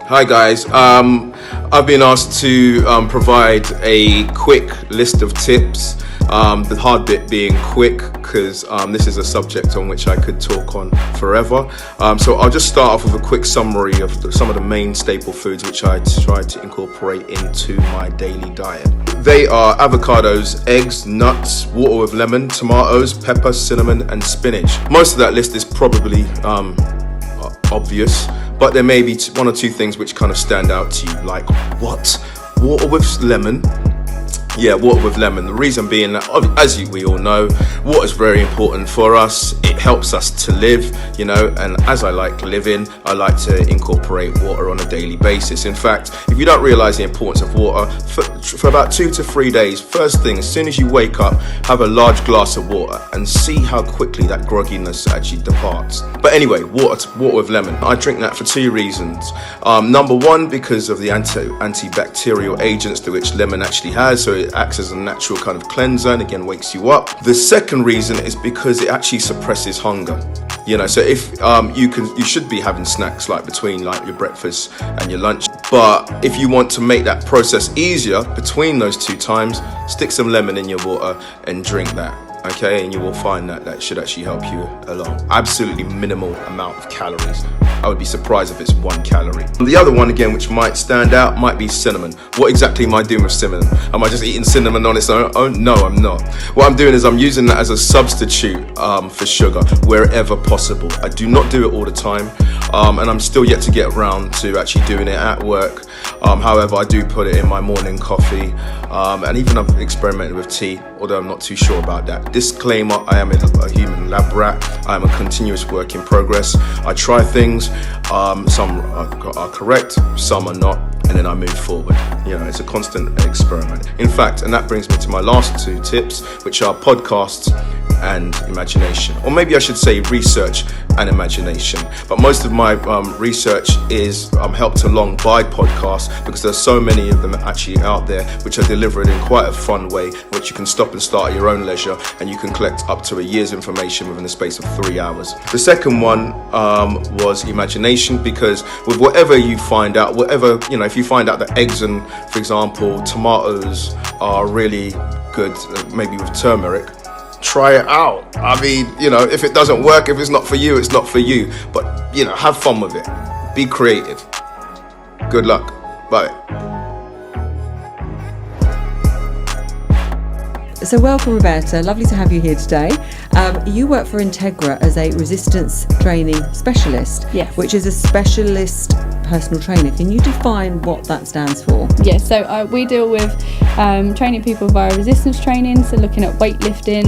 Hi guys, I've been asked to provide a quick list of tips, the hard bit being quick because this is a subject on which I could talk on forever. So I'll just start off with a quick summary of some of the main staple foods which I try to incorporate into my daily diet. They are avocados, eggs, nuts, water with lemon, tomatoes, pepper, cinnamon and spinach. Most of that list is probably obvious, but there may be one or two things which kind of stand out to you, like what? Water with lemon? Yeah, water with lemon. The reason being that, as we all know, water is very important for us. It helps us to live, and as I like living, I like to incorporate water on a daily basis. In fact, if you don't realize the importance of water, for about 2 to 3 days, first thing, as soon as you wake up, have a large glass of water and see how quickly that grogginess actually departs. But anyway, water with lemon. I drink that for 2 reasons. Number one, because of the antibacterial agents to which lemon actually has, so it acts as a natural kind of cleanser and again wakes you up. The second reason is because it actually suppresses hunger. So if you should be having snacks like between like your breakfast and your lunch, but if you want to make that process easier between those 2 times, stick some lemon in your water and drink that. Okay, and you will find that should actually help you along. Absolutely minimal amount of calories. I would be surprised if it's 1 calorie. The other one again, which might stand out, might be cinnamon. What exactly am I doing with cinnamon? Am I just eating cinnamon on its own? Oh, no, I'm not. What I'm doing is I'm using that as a substitute for sugar wherever possible. I do not do it all the time, and I'm still yet to get around to actually doing it at work. However, I do put it in my morning coffee, and even I've experimented with tea, although I'm not too sure about that. Disclaimer, I am a human lab rat. I am a continuous work in progress. I try things, some are correct, some are not, and then I move forward. It's a constant experiment. In fact, and that brings me to my last 2 tips, which are podcasts and imagination, or maybe I should say research and imagination. But most of my research is helped along by podcasts, because there's so many of them actually out there which are delivered in quite a fun way, which you can stop and start at your own leisure, and you can collect up to a year's information within the space of 3 hours. The second one was imagination, because with whatever you find out, if you find out that eggs and, for example, tomatoes are really good, maybe with turmeric, try it out. I mean, if it doesn't work, if it's not for you, it's not for you. But, have fun with it. Be creative. Good luck. Bye. So welcome, Roberta. Lovely to have you here today. You work for Integra as a resistance training specialist, yes, which is a specialist personal trainer. Can you define what that stands for? Yes, so we deal with training people via resistance training, so looking at weightlifting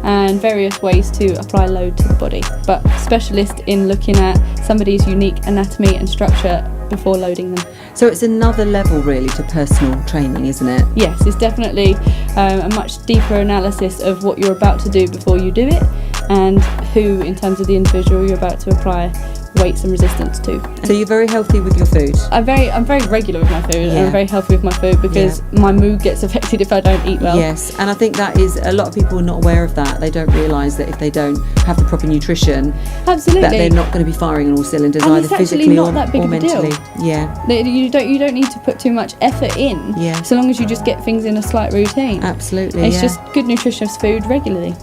and various ways to apply load to the body, but specialist in looking at somebody's unique anatomy and structure before loading them. So it's another level really to personal training, isn't it? Yes, it's definitely a much deeper analysis of what you're about to do before you do it, and who, in terms of the individual, you're about to apply weights and resistance to. So you're very healthy with your food? I'm very regular with my food, and I'm very healthy with my food, because my mood gets affected if I don't eat well. Yes, and I think that is, a lot of people are not aware of that. They don't realise that if they don't have the proper nutrition, absolutely, that they're not going to be firing on all cylinders, and either physically or mentally. Yeah, you don't need to put too much effort in. Yeah, so long as you just get things in a slight routine. Absolutely, it's just good nutritious food regularly.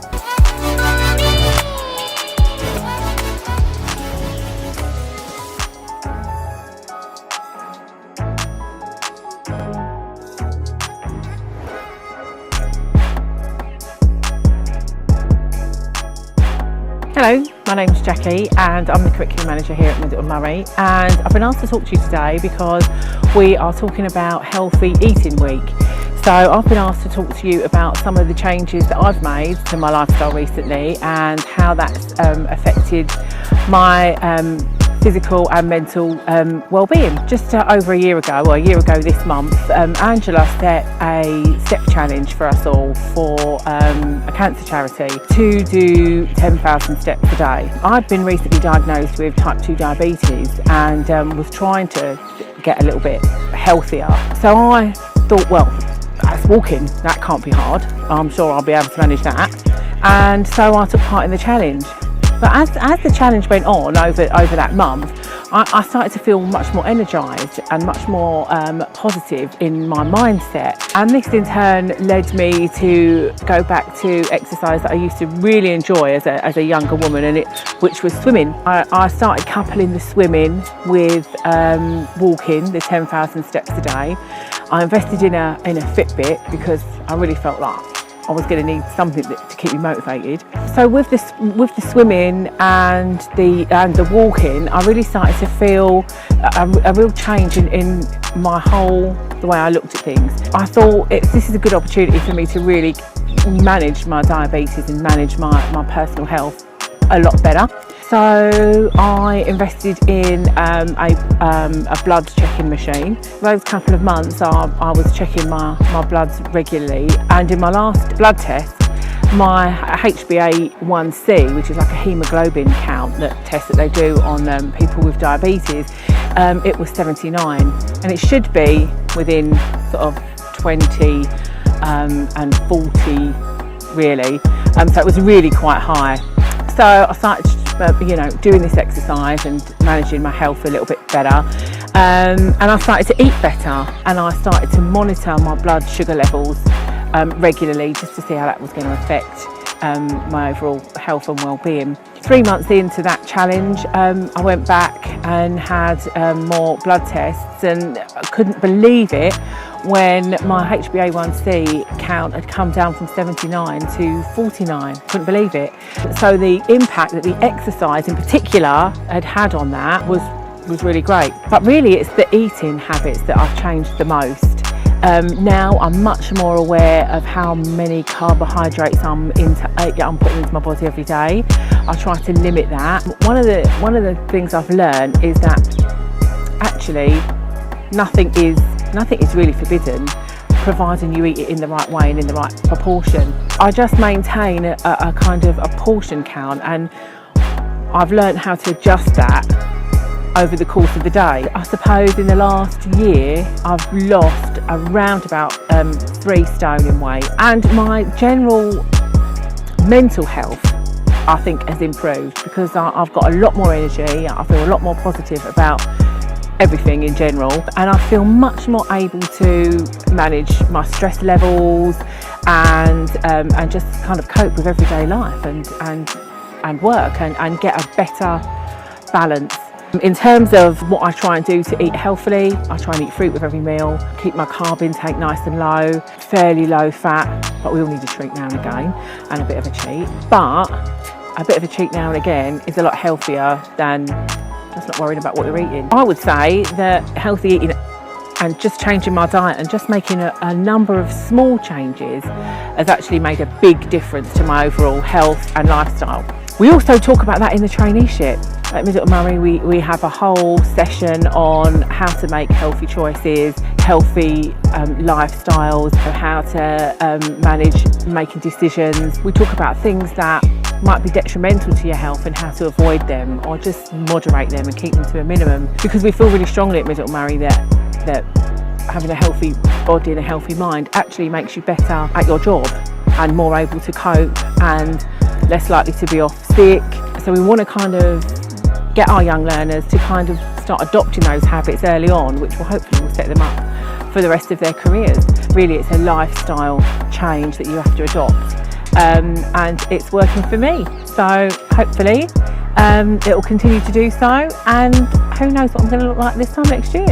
Hello, my name's Jackie and I'm the curriculum manager here at Middleton Murray, and I've been asked to talk to you today because we are talking about Healthy Eating Week. So I've been asked to talk to you about some of the changes that I've made to my lifestyle recently and how that's affected my physical and mental well-being. Just over a year ago this month, Angela set a step challenge for us all for a cancer charity to do 10,000 steps a day. I've been recently diagnosed with type 2 diabetes and was trying to get a little bit healthier. So I thought, well, that's walking, that can't be hard. I'm sure I'll be able to manage that. And so I took part in the challenge. But as the challenge went on over that month, I started to feel much more energised and much more positive in my mindset. And this in turn led me to go back to exercise that I used to really enjoy as a younger woman, which was swimming. I started coupling the swimming with walking, the 10,000 steps a day. I invested in a Fitbit because I really felt like I was going to need something to keep me motivated. So with the swimming and the walking, I really started to feel a real change in the way I looked at things. I thought this is a good opportunity for me to really manage my diabetes and manage my personal health a lot better. So I invested in a blood checking machine. Those couple of months I was checking my bloods regularly, and in my last blood test, my HbA1c, which is like a haemoglobin count test that they do on people with diabetes, it was 79, and it should be within sort of 20 and 40 really, so it was really quite high. So I started doing this exercise and managing my health a little bit better, and I started to eat better, and I started to monitor my blood sugar levels regularly, just to see how that was going to affect my overall health and well-being. 3 months into that challenge, I went back and had more blood tests, and I couldn't believe it when my HbA1c count had come down from 79 to 49. Couldn't believe it. So the impact that the exercise in particular had on that was really great. But really it's the eating habits that I've changed the most. Now I'm much more aware of how many carbohydrates I'm putting into my body every day. I try to limit that. One of the things I've learned is that actually nothing is really forbidden, providing you eat it in the right way and in the right proportion. I just maintain a kind of a portion count, and I've learned how to adjust that over the course of the day. I suppose in the last year I've lost around about 3 stone in weight, and my general mental health I think has improved because I've got a lot more energy. I feel a lot more positive about everything in general, and I feel much more able to manage my stress levels and just kind of cope with everyday life and work and get a better balance. In terms of what I try and do to eat healthily, I try and eat fruit with every meal, keep my carb intake nice and low, fairly low fat, but we all need a treat now and again, and a bit of a cheat. But a bit of a cheat now and again is a lot healthier than just not worrying about what you're eating. I would say that healthy eating and just changing my diet and just making a number of small changes has actually made a big difference to my overall health and lifestyle. We also talk about that in the traineeship. At Middleton Murray, we have a whole session on how to make healthy choices, healthy lifestyles, how to manage making decisions. We talk about things that might be detrimental to your health and how to avoid them, or just moderate them and keep them to a minimum. Because we feel really strongly at Middleton Murray that having a healthy body and a healthy mind actually makes you better at your job and more able to cope and less likely to be off sick. So we want to kind of get our young learners to kind of start adopting those habits early on, which will hopefully set them up for the rest of their careers. Really, it's a lifestyle change that you have to adopt, and it's working for me. So hopefully it will continue to do so, and who knows what I'm going to look like this time next year.